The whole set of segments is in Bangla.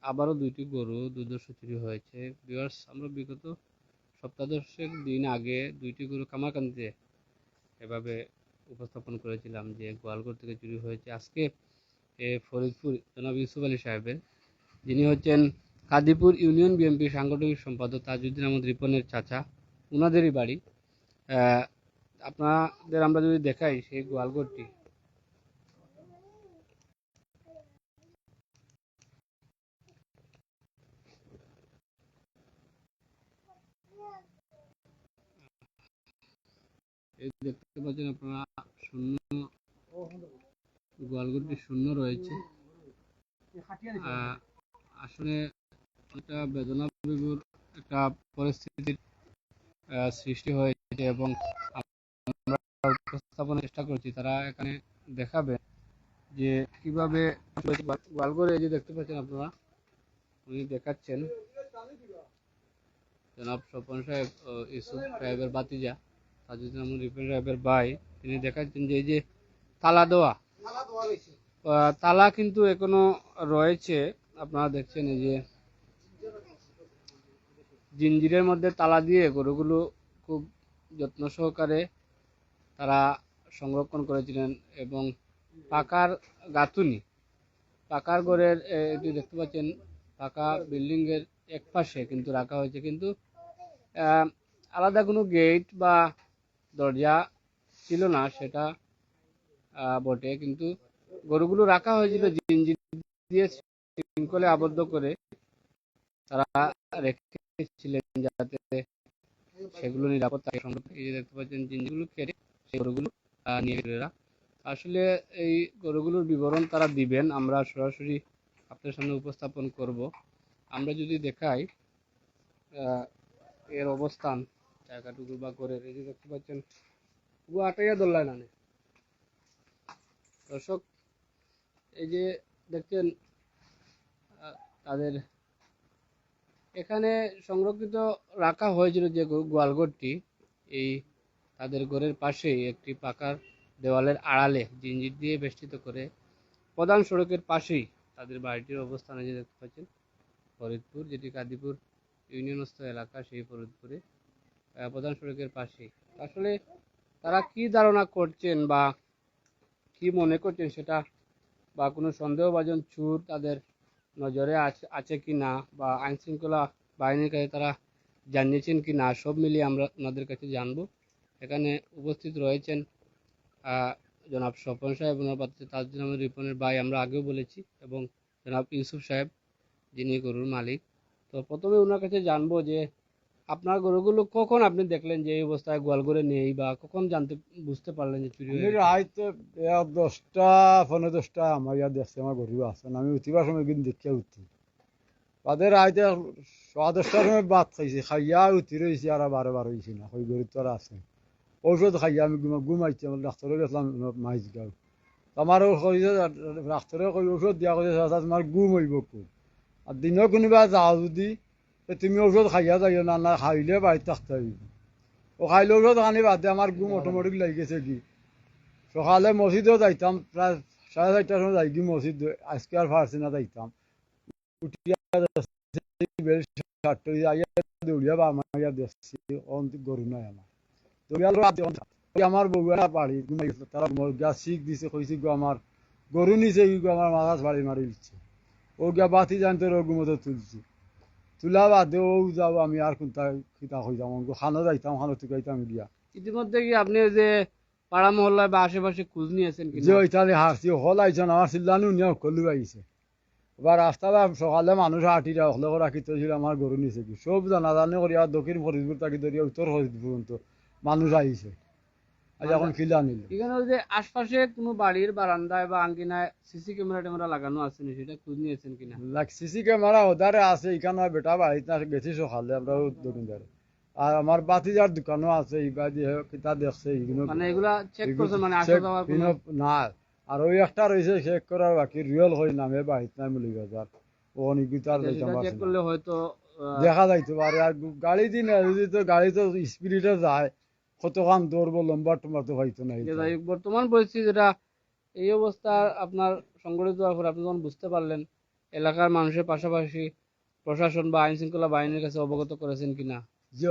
আবারও 2টি গরু দুর্ধর্ষ চুরি হয়েছে। ভিউয়ার্স, আমরা বিগত সপ্তাহ দশেক দিন আগে 2টি গরু কামারকান্দিতে এভাবে উপস্থাপন করেছিলাম যে গোয়ালঘর থেকে চুরি হয়েছে। আজকে ফরিদপুর জনাব ইউসুফ আলী সাহেবের, যিনি হচ্ছেন কাদিপুর ইউনিয়ন বিএনপির সাংগঠনিক সম্পাদক তাজউদ্দিন আহমদ রিপনের চাচা, ওনাদেরই বাড়ি। আপনাদের আমরা যদি দেখাই সেই গোয়ালঘরটি, এই দেখতে পাচ্ছেন আপনারা, শূন্য, গোয়ালঘরটি শূন্য রয়েছে। আসলে একটা বেদনা বিভোর একটা পরিস্থিতির সৃষ্টি হয়েছে এবং আমরা উপস্থাপনের চেষ্টা করছি। তারা এখানে দেখাবে যে কিভাবে গোয়ালঘরে, এই যে দেখতে পাচ্ছেন আপনারা, উনি দেখাচ্ছেন জনাব স্বপন সাহেব, ইউসুফ সাহেবের বাতিজা, তাজউদ্দিন আহমদ রিপন সাহেবের ভাই, তিনি দেখাচ্ছেন যে এই যে তালা দেওয়া, তালা কিন্তু এখনো রয়েছে। আপনারা দেখছেন এই যে জিঞ্জিরের মধ্যে তালা দিয়ে গরুগুলো খুব যত্ন সহকারে তারা সংরক্ষণ করেছিলেন এবং পাকার গাঁথুনি, পাকার ঘরের এটি দেখতে পাচ্ছেন, পাকা বিল্ডিং এর এক পাশে কিন্তু রাখা হয়েছে, কিন্তু আলাদা কোনো গেট বা দরজা ছিল না, সেটা বটে, কিন্তু গরুগুলো রাখা হয়েছিল জিঞ্জির দিয়ে শৃঙ্খলে আবদ্ধ করে তারা রেখেছিলেন যাতে সেগুলো নিরাপদ থাকে। এই যে দেখতে পাচ্ছেন জিঞ্জিরগুলো কেটে সেই গরুগুলো নিয়ে গেলেরা। আসলে এই গরুগুলোর বিবরণ তারা দিবেন, আমরা সরাসরি আপনার সামনে উপস্থাপন করব। আমরা যদি দেখাই এর অবস্থান, জায়গাটুকু বা ঘরের, এই যে দেখতে পাচ্ছেন আটাইয়া দোল্লায় না দর্শক, এই যে দেখছেন তাদের এখানে সংরক্ষিত রাখা হয়েছিল যে গোয়ালঘরটি, এই তাদের ঘরের পাশেই একটি পাকার দেওয়ালের আড়ালে জিঞ্জির দিয়ে বেষ্টিত করে প্রধান সড়কের পাশেই তাদের বাড়িটির অবস্থান। যে দেখতে পাচ্ছেন ফরিদপুর, যেটি কাদিপুর ইউনিয়নস্থ এলাকা, সেই ফরিদপুরে প্রধান সড়কের পাশেই। আসলে তারা কি ধারণা করছেন বা কি মনে করছেন সেটা, বা কোনো সন্দেহভাজন চোর তাদের নজরে আছে কি না, বা আইন শৃঙ্খলা বাহিনীর কাছে তারা জানিয়েছেন কি না, সব মিলিয়ে আমরা ওনাদের কাছে জানবো। এখানে উপস্থিত রয়েছেন জনাব স্বপন সাহেব, ওনার পাত্রে তাজউদ্দিন আহমদ রিপনের ভাই, আমরা আগেও বলেছি, এবং জনাব ইউসুফ সাহেব, যিনি গরুর মালিক। তো প্রথমে ওনার কাছে জানবো যে আপনার গরুগুলো কখন আপনি দেখলেন যে এই অবস্থায় গোয়ালঘরে নেই, বা কখন বুঝতে পারলেন যে চুরি হয়ে হয়তো 10টা 15-10টা আমার ইয়াদ দেখছে আমার গরু আছে, আমি উঠিবার সময় কিন্তু দেখিয়া উঠি, তাদের আইতে 10টার সময় ভাত খাইছি, খাইয়া উঠি রয়েছি আর 12 হয়েছি না, ওই গরু তো আছে ঔষধ খাইয়া আমি ঘুমাইছি। আমার ডাক্তারে গেছিলাম মাইজগাঁও, আমার ডাক্তারে ঔষধ দিয়া করে তোমার ঘুম হইব খুব, আর দিনও কোনোবা যাও যদি তুমি ঔষধ খাইয়া যাইও না, না খাইলে বাড়িতে থাকতে হইব। ও খাইলে ঔষধ খানি বাদে আমার ঘুম অটোমেটিক লাগি গেছে কি, সকালে মসজিদেও যাইতাম, প্রায় 4:30টার সময় যাই কি মসজিদ, আজকে আর পারছি না যাইতাম, উঠিয়া দৌড়িয়া বা আমার দেখছি গরু নাই আমার, আমার বউ বাড়ি ঘুমাই গেছে, তারা শিখ দিছে, কইছি গো আমার গরু নিচে আমার মাথা বাড়ি মারি দিচ্ছে, ও গিয়া বাতি জানতে রোগ মতো তুলছি, তুলা বাদে ও যাও আমি আর কোনটা খিতা হইতাম, খানো যাইতাম, খানো টুকাইতাম গিয়া। ইতিমধ্যে কি আপনি যে পাড়া মহল্লায় বা আশেপাশে খোঁজ নিয়েছেন যে কিনা? ওইখানে হাসছি হল আইসন আমার চিল্লানো নিয়ে কলু আইছে, এবার রাস্তা সকালে মানুষ হাঁটিরা হলে রাখি ছিল আমার গরু নিচে কি, সব জানা জানি করি আর দক্ষিণ ফরিদপুর থাকি ধরিয়া উত্তর ফরিদপুর পর্যন্ত মানুষ আইছে, আজ এখন খিলা নিল। এখানে যে আশপাশে কোনো বাড়ির বারান্দায় বা আঙ্গিনায় সিসি ক্যামেরা ট্যামেরা লাগানো আছে না, সেটা খোঁজ নিয়েছেন কিনা? সিসি ক্যামেরা ওধারে আছে, এখানে বেটা বাড়িতে গেছি সকালে আমরা দক্ষিণদারে, আর আমার বাতিজার দোকানও আছে, এইবার দিয়ে কিতা দেখছে এইগুলো মানে এগুলা চেক করছেন, মানে আসা যাওয়ার কোনো না। আর ওই একটা রয়েছে চেক করার বাকি, রিয়েল হয়ে নামে বাড়িতে নাই মলি বাজার, ও অনেকটার চেক করলে হয়তো দেখা যাইতে পারে। আর গাড়ি দিন যদি তো গাড়ি তো স্পিডে যায়, কতক্ষণ দৌড়বো, লম্বা টম্বা তো হয়তো নাই। বর্তমান পরিস্থিতি যেটা, এই অবস্থা আপনার সংগঠিত হওয়ার পর আপনি যখন বুঝতে পারলেন এলাকার মানুষের পাশাপাশি প্রশাসন বা আইন শৃঙ্খলা বাহিনীর কাছে অবগত করেছেন কিনা? যে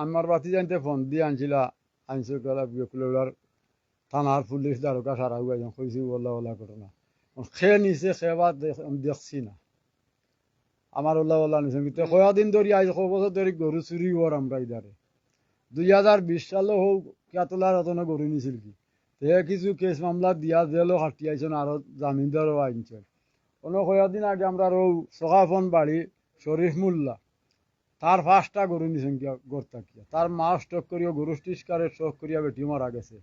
আমার বাতি জানতে ফোন দিয়ে আনছিলা আইন শৃঙ্খলা বিকুলার থানার পুলিশ দারোগা সারা একজন কইছি ওলা ওলা ঘটনা খেয়ে নিছে খেয়ে দেখছি না আমার ওলা ওলা নিছে কিন্তু কয়েকদিন ধরে আজ ক বছর ধরে গরু চুরি হওয়ার আমরা ইদারে 2020 সালে হোক কেতলার রতনে গরু নিছিল কি তে কিছু কেস মামলা দিয়া জেলও খাটিয়াইছেন আরো জামিনদারও আইনছেন কোনো কয়েকদিন আগে আমরা সকাফন বাড়ি শরীফ মোল্লা তার 5টা গরু নিছেন গড়তা কিয়া তার মা স্টক করিয়া গরু টিস্কারে স্টক করিয়া বেটি মারা গেছে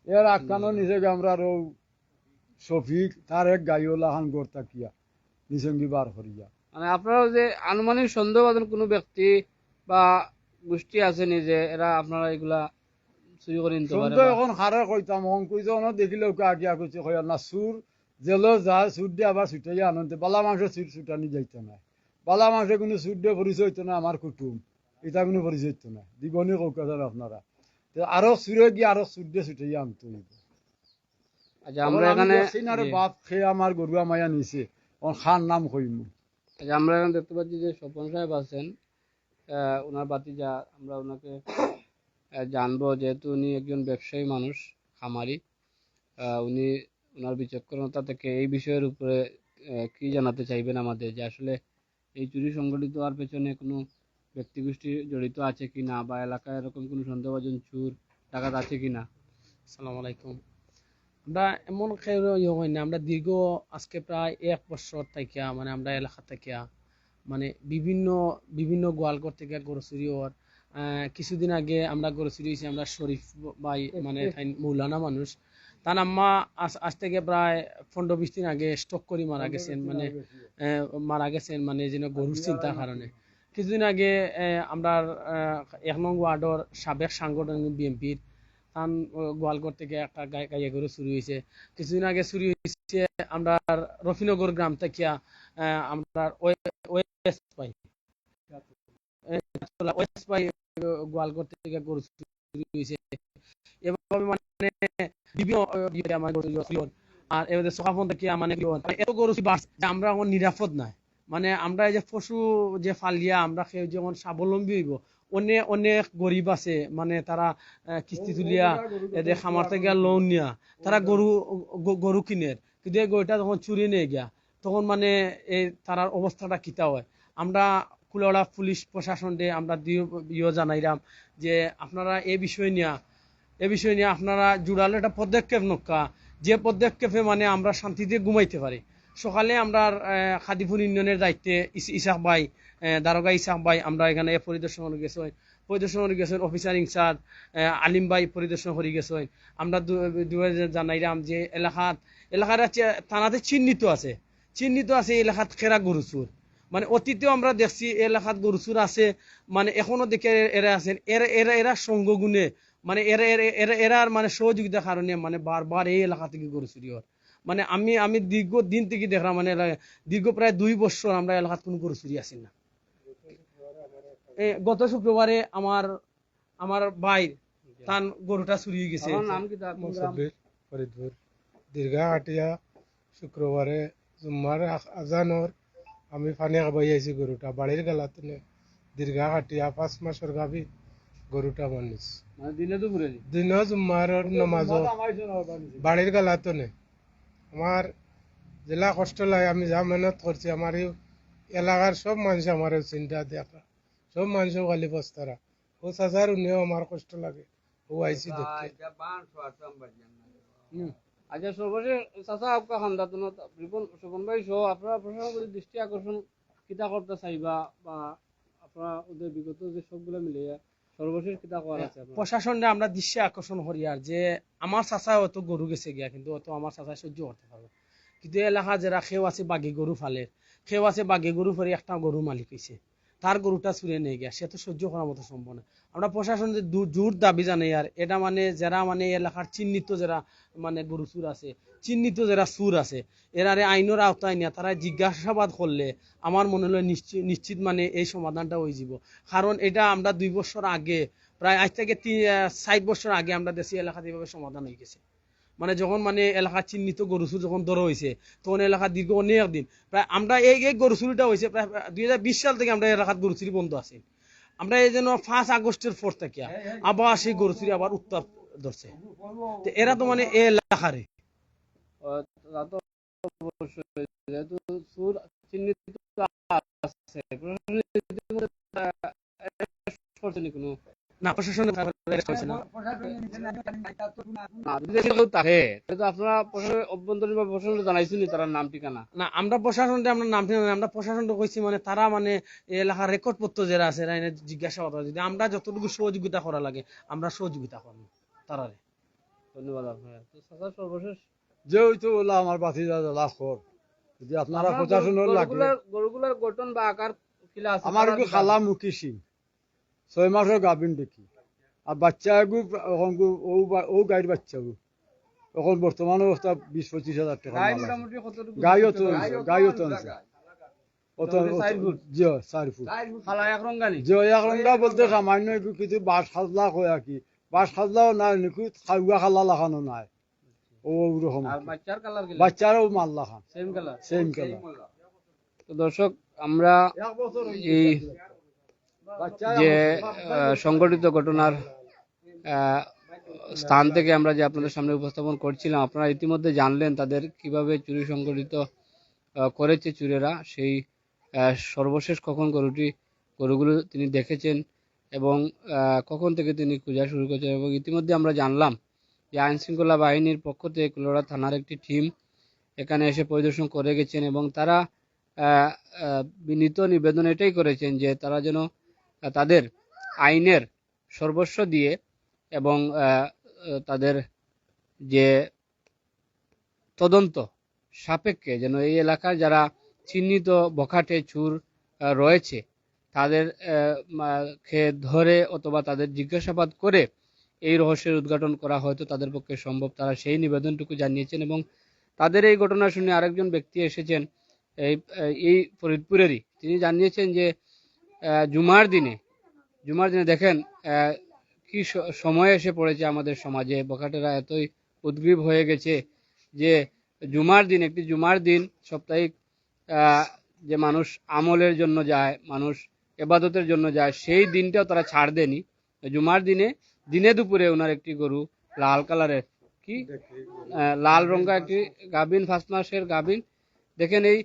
এর আখ্যানও নিচে আমরা শফিক তার এক গাইওলা খান গড়তা কিয়া নিসঙ্গি বার করিয়া মানে আপনারা যে আনুমানিক সন্দেহভাজন কোনো ব্যক্তি বা গোষ্ঠী আছে নি যে এরা আপনারা এগুলা চুরি করে নিতে পারে? সন্দেহ এখন হারে কইতাম অন কইছে অন দেখিলেও আগিয়া কইছে কইয়া না সুর জেলো যায় সুর দিয়ে আবার ছুটাইয়া আনতে বালা মানুষের সুর ছুটানি যাইতো না বালা মানুষের কোনো সুর দিয়ে পরিচয় হইতো না আমার কুটুম এটা কোনো পরিচয় হইতো না দিবনি কৌকাছেন আপনারা আরো সুরে গিয়ে আরো সুর দিয়ে ছুটাইয়া আনতে হইব। আচ্ছা আমরা এখানে বাপ খেয়ে আমার গরুয়া মায়া নিছে খান নাম কইম। আচ্ছা আমরা এখন দেখতে পাচ্ছি যে স্বপন সাহেব আছেন, ওনার বাতিজা, আমরা ওনাকে জানবো যেহেতু উনি একজন ব্যবসায়ী মানুষ, খামারি। উনি ওনার বিচক্ষণতা থেকে এই বিষয়ের উপরে কি জানাতে চাইবেন আমাদের, যে আসলে এই চুরি সংগঠিত হওয়ার পেছনে কোনো ব্যক্তিগোষ্ঠী জড়িত আছে কিনা বা এলাকায় এরকম কোনো সন্দেহভাজন চোর ডাকাত আছে কিনা? আসসালামু আলাইকুম। আমরা এমন কেউ হই না, আমরা দীর্ঘ আজকে প্রায় 1 বছর থাকিয়া মানে আমরা এলাকা থাকিয়া মানে বিভিন্ন বিভিন্ন গোয়ালঘর থেকে গরু চুরি হওয়ার কিছুদিন আগে আমরা গরু চুরি হয়েছি, আমরা শরীফ ভাই মানে মৌলানা মানুষ তার আম্মা আজ থেকে প্রায় 15-20 দিন আগে স্ট্রোক করে মারা গেছেন মানে যেন গরুর চিন্তার কারণে। কিছুদিন আগে আমরা 1 নং ওয়ার্ডের সাবেক সাংগঠনিক বিএনপির তান গোয়ালঘর থেকে একটা গাইয়া গরু চুরি হয়েছে। কিছুদিন আগে চুরি হয়েছে আমরা রফিনগর গ্রাম থেকে আমরা ওয়েস্ট পাই গোয়ালঘর থেকে গরু চুরি হয়েছে। এভাবে মানে বিভিন্ন আর এবার সকাফন থেকে মানে এত গরু আমরা এখন নিরাপদ নাই। মানে আমরা এই যে পশু যে ফালিয়া আমরা যেমন স্বাবলম্বী হইব, অনেক গরিব আছে মানে তারা কিস্তি তুলিয়া এদের খামার থেকে লোন নিয়া তারা গরু কিনের, কিন্তু এই গরুটা যখন চুরি নিয়ে গিয়া তখন মানে এই তারার অবস্থাটা কিতা হয়। আমরা কুলাওড়া পুলিশ প্রশাসন দিয়ে আমরা জানাইলাম যে আপনারা এই বিষয় নিয়ে আপনারা জুড়ালো একটা পদক্ষেপ নক্কা, যে পদক্ষেপে মানে আমরা শান্তিতে ঘুমাইতে পারি। সকালে আমরা খাদিপুর ইউনিয়নের দায়িত্বে ইসাক ভাই, দারোগা ইসাক ভাই আমরা এখানে পরিদর্শন করে গেছেন অফিসার ইনচার্জ আলিম ভাই পরিদর্শন করে গেছেন। আমরা জানাইলাম যে এলাকার থানাতে চিহ্নিত আছে এলাকাত খেরা গরুচুর, মানে অতীতেও আমরা দেখছি এলাকাত গরুচুর আছে, মানে এখনো দেখে এরা আছেন এরা সঙ্গগুণে মানে এরার মানে সহযোগিতার কারণে মানে বারবার এই এলাকা থেকে গরু চুরি হয়। মানে আমি দীর্ঘ দিন থেকে দেখলাম মানে দীর্ঘ প্রায় 2 বছর আমরা এলাকাত কোনো গরু চুরি আসি না। গত শুক্রবারে আমার ভাই তার গরুটা চুরি হয়ে গেছে। ফরিদপুর দীর্ঘাহাটিয়া শুক্রবারে জুম্মার আজানর আমি পানি খাবাই আইছি গরুটা বাড়ির গেলাতে দীর্ঘাহাটিয়া 5 মাসের গাভী গরুটা মানিস দিন জুম্মার নমাজ বাড়ির গেলাতে আমার জেলা কষ্ট লাগে। আমি যা মেহনত করছি আমার এলাকার সব মানুষ আমার চিন্তা দেখা, সব মানুষ খালি বস্তারা ও চাচার উনিও আমার কষ্ট লাগে ও আইসি দেখতে। আচ্ছা সর্বশেষ চাচা আপকা খান্দা তো স্বপন ভাই সহ আপনারা প্রশাসনের দৃষ্টি আকর্ষণ কিতা করতে চাইবা বা আপনারা ওদের বিগত যে সবগুলো মিলে সর্বশেষ কিতা করার আছে? প্রশাসনে আমরা দৃষ্টি আকর্ষণ করি আর যে আমার চাচা অত গরু গেছে গিয়া কিন্তু অত আমার চাচা সহ্য করতে পারবে, কিন্তু এলাকা যারা খেও আছে বাঘে গরু ফালের, খেও আছে বাঘে গরু ফেরে একটা গরু মালিক হয়েছে তার গরুটা চুরে নিয়ে গিয়া সে তো সহ্য করার মতো সম্ভব না। আমরা প্রশাসনের জোর দাবি জানাই আর এটা মানে যারা মানে এলাকার চিহ্নিত যারা মানে গরু চুর আছে, চিহ্নিত যারা চুর আছে এরারে আইনের আওতায় নিয়ে তারা জিজ্ঞাসাবাদ করলে আমার মনে হয় নিশ্চিত মানে এই সমাধানটা হয়ে যাব। কারণ এটা আমরা 2 বছর আগে প্রায় আজ থেকে 60 বছর আগে আমরা দেশি এলাকাতে এভাবে সমাধান হয়ে গেছে। মানে যখন মানে এলাকা চিহ্নিত গরু চুর যখন ধরা হয়েছে তখন এলাকা দীর্ঘ অনেক দিন প্রায় আমরা এই এই গরু চুরিটা হয়েছে প্রায় 2020 সাল থেকে আমরা এলাকাত গরু চুরি বন্ধ আছে। আমরা এই জন্য 5 আগস্টের পর থেকে আবার সেই গরু চুরি আবার উত্তাপ ধরছে। তো এরা তো মানে এই এলাকারে তা তো অবশ্যই, যেহেতু সুর চিহ্নিত আছে, প্রশাসন ইতিমধ্যে করছেনি কোনো। না প্রশাসন arrest হয়েছে না। না, যদি কেউ থাকে তাহলে তো আপনারা প্রশাসনের অভ্যন্তরীণ বা প্রশাসন জানাইছেন তার নাম ঠিকানা। না আমরা প্রশাসনটা আমরা নাম ঠিক আমরা প্রশাসনটা কইছি মানে তারা মানে এই এলাকার রেকর্ড পত্র যারা আছে এরা এনে জিজ্ঞাসাবাদ করে যদি আমরা যতটুকু সহযোগিতা করা লাগে আমরা সহযোগিতা করবো তারারে। ধন্যবাদ আপনারা। তো চাচা, সর্বশেষ যে হইতো বলে আমার বাতি জ্বালা খর, যদি আপনারা প্রশাসনের লাগে। গরুগুলার গঠন বা আকার কিলা আছে? আমার একটু খালা মুখী সিং 6 মাসের গাভিন দেখি, আর বাচ্চা এগু এখন ও গাইর বাচ্চা এখন বর্তমান অবস্থা 20-25 হাজার টাকা গাই মাল আছে। মোটামুটি কতটুকু? গাইও তো গাইও তো আছে। অত মোটামুটি 4 ফুট। জি 4 ফুট। খালা এক রঙ্গানি। যে এক রঙ্গা বলতে সামান্য একটু কিছু বাস খাজলা হয় আর কি, বাস খাজলাও নাই নাকি, খাওয়া খালা লাগানো নাই ও ওরকম। আর বাচ্চার কালার কিলা? বাচ্চারাও মাল লাগান সেম কালার। Same colour. তো দর্শক, আমরা এই যে সংগঠিত ঘটনার স্থান থেকে আমরা যে আপনাদের সামনে উপস্থাপন করছিলাম, আপনারা ইতিমধ্যে জানলেন তাদের কিভাবে চুরি সংগঠিত করেছে চুরেরা। সেই সর্বশেষ কখন গরুগুলো তিনি দেখেছেন এবং কখন থেকে তিনি খোঁজা শুরু করেছেন, এবং ইতিমধ্যে আমরা জানলাম যে আইন শৃঙ্খলা বাহিনীর পক্ষ থেকে কুলোড়া থানার একটি টিম এখানে এসে পরিদর্শন করে গেছেন এবং তারা বিনীত নিবেদন এটাই করেছেন যে তারা যেন তাদের আইনের সর্বস্ব দিয়ে এবং তাদের যে তদন্ত সাপেক্ষে যেন এই এলাকার যারা চিহ্নিত বখাটে চুর রয়েছে তাদের ধরে অথবা তাদের জিজ্ঞাসাবাদ করে এই রহস্যের উদ্ঘাটন করা হয়তো তাদের পক্ষে সম্ভব। তারা সেই নিবেদনটুকু জানিয়েছেন এবং তাদের এই ঘটনা শুনে আরেকজন ব্যক্তি এসেছেন এই ফরিদপুরেরই, তিনি জানিয়েছেন যে জুমার দিনে দেখেন কি সময় এসে পড়েছে আমাদের সমাজে। বখাটেরা এতই উদ্গ্রীব হয়ে গেছে যে একটি জুমার দিন সাপ্তাহিক যে মানুষ আমলের জন্য যায়, মানুষ এবাদতের জন্য যায়, সেই দিনটাও তারা ছাড় দেনি। জুমার দিনে দুপুরে ওনার একটি গরু লাল কালারের লাল রঙা একটি গাভিন, 5 মাসের গাভিন, দেখেন এই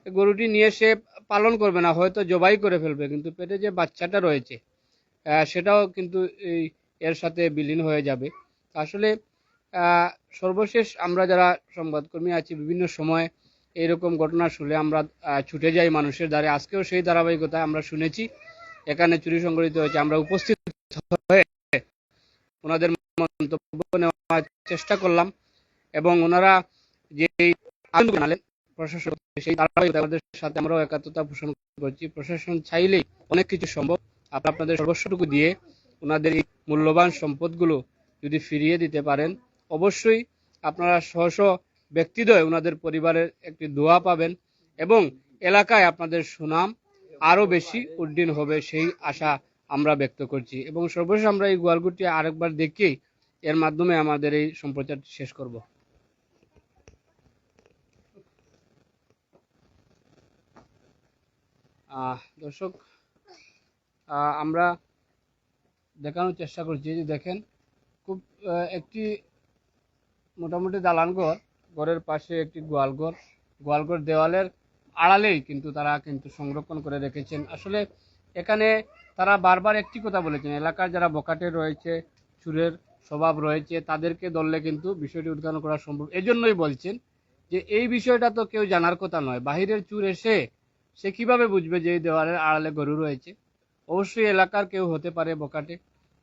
গরুটি নিয়ে সে পালন করবে না, হয়তো জবাই করে ফেলবে, কিন্তু পেটে যে বাচ্চাটা রয়েছে সেটাও কিন্তু এর সাথে বিলীন হয়ে যাবে। আসলে সর্বশেষ আমরা যারা সংবাদকর্মী আছি বিভিন্ন সময় এইরকম ঘটনা শুনলে আমরা ছুটে যাই মানুষের দ্বারে। আজকেও সেই ধারাবাহিকতা আমরা শুনেছি, এখানে চুরি সংঘটিত হয়েছে, আমরা উপস্থিত হয়ে ওনাদের মন্তব্য নেওয়ার চেষ্টা করলাম এবং ওনারা যে জানালেন প্রশাসন, সেই ধারাবাহিকতার সাথে আমরাও একাত্মতা পোষণ করছি। প্রশাসন চাইলেই অনেক কিছু সম্ভব। আপনাদের সর্বস্বটুকু দিয়ে ওনাদের এই মূল্যবান সম্পদগুলো যদি ফিরিয়ে দিতে পারেন, অবশ্যই আপনারা স্ব ব্যক্তিদ্বয় ওনাদের পরিবারের একটি দোয়া পাবেন এবং এলাকায় আপনাদের সুনাম আরো বেশি উড্ডীন হবে, সেই আশা আমরা ব্যক্ত করছি। এবং সর্বশেষ আমরা এই গোয়ালঘরটি আরেকবার দেখি, এর মাধ্যমে আমাদের এই সম্প্রচারটি শেষ করব। দর্শক, আমরা দেখানোর চেষ্টা করছি যে দেখেন খুব একটি মোটামুটি দালান ঘরের পাশে একটি গোয়ালঘর দেওয়ালের আড়ালেই কিন্তু তারা কিন্তু সংরক্ষণ করে রেখেছেন। আসলে এখানে তারা বারবার একটি কথা বলেছেন, এলাকার যারা বখাটে রয়েছে, চুরের স্বভাব রয়েছে, তাদেরকে ধরলে কিন্তু বিষয়টি উদ্ঘাটন করা সম্ভব। এজন্যই বলছেন যে এই বিষয়টা তো কেউ জানার কথা নয়, বাহিরের চুর এসে সে কিভাবে বুঝবে যে এই দেওয়ালের আড়ালে গরু রয়েছে? অবশ্যই এলাকার কেউ হতে পারে বখাটে,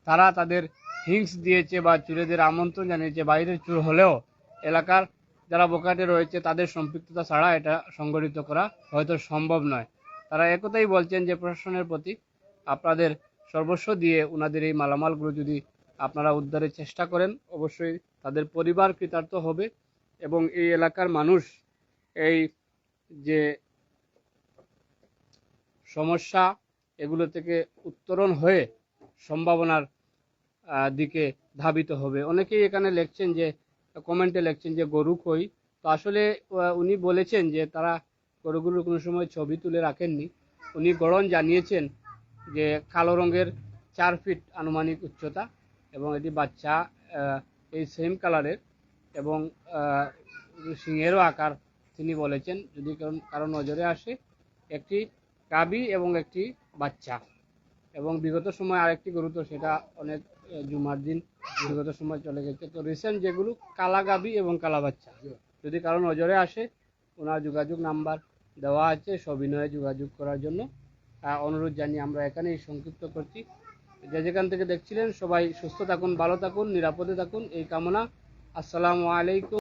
তারা তাদের হিংস দিয়েছে বা চুরেদের আমন্ত্রণ জানিয়েছে। বাইরের চুর হলেও এলাকার যারা বখাটে রয়েছে তাদের সম্পৃক্ততা ছাড়া এটা সংগঠিত করা হয়তো সম্ভব নয়। তারা একথাই বলছেন যে প্রশাসনের প্রতি আপনাদের সর্বস্ব দিয়ে ওনাদের এই মালামালগুলো যদি আপনারা উদ্ধারের চেষ্টা করেন, অবশ্যই তাদের পরিবার কৃতার্থ হবে এবং এই এলাকার মানুষ এই যে সমস্যা এগুলো থেকে উত্তরণ হয়ে সম্ভাবনার দিকে ধাবিত হবে। অনেকেই এখানে লিখছেন যে কমেন্টে লিখছেন যে গরু কই। তো আসলে উনি বলেছেন যে তারা গরুগুলোর কোনো সময় ছবি তুলে রাখেননি। উনি গড়ন জানিয়েছেন যে কালো রঙের 4 ফিট আনুমানিক উচ্চতা এবং এটি বাচ্চা এই সেম কালারের এবং সিংহেরও আকার তিনি বলেছেন যদি কারো নজরে আসে একটি গাভী এবং একটি বাচ্চা। এবং বিগত সময় আরেকটি গরু, তো সেটা অনেক জুমার দিন বিগত সময় চলে গেছে। তো রিসেন্ট যেগুলো কালা গাভী এবং কালা বাচ্চা, যদি কারো নজরে আসে ওনার যোগাযোগ নাম্বার দেওয়া আছে, সবিনয়ে যোগাযোগ করার জন্য অনুরোধ জানিয়ে আমরা এখানেই সংক্ষিপ্ত করছি। যে যেখান থেকে দেখছিলেন সবাই সুস্থ থাকুন, ভালো থাকুন, নিরাপদে থাকুন এই কামনা। আসসালামু আলাইকুম।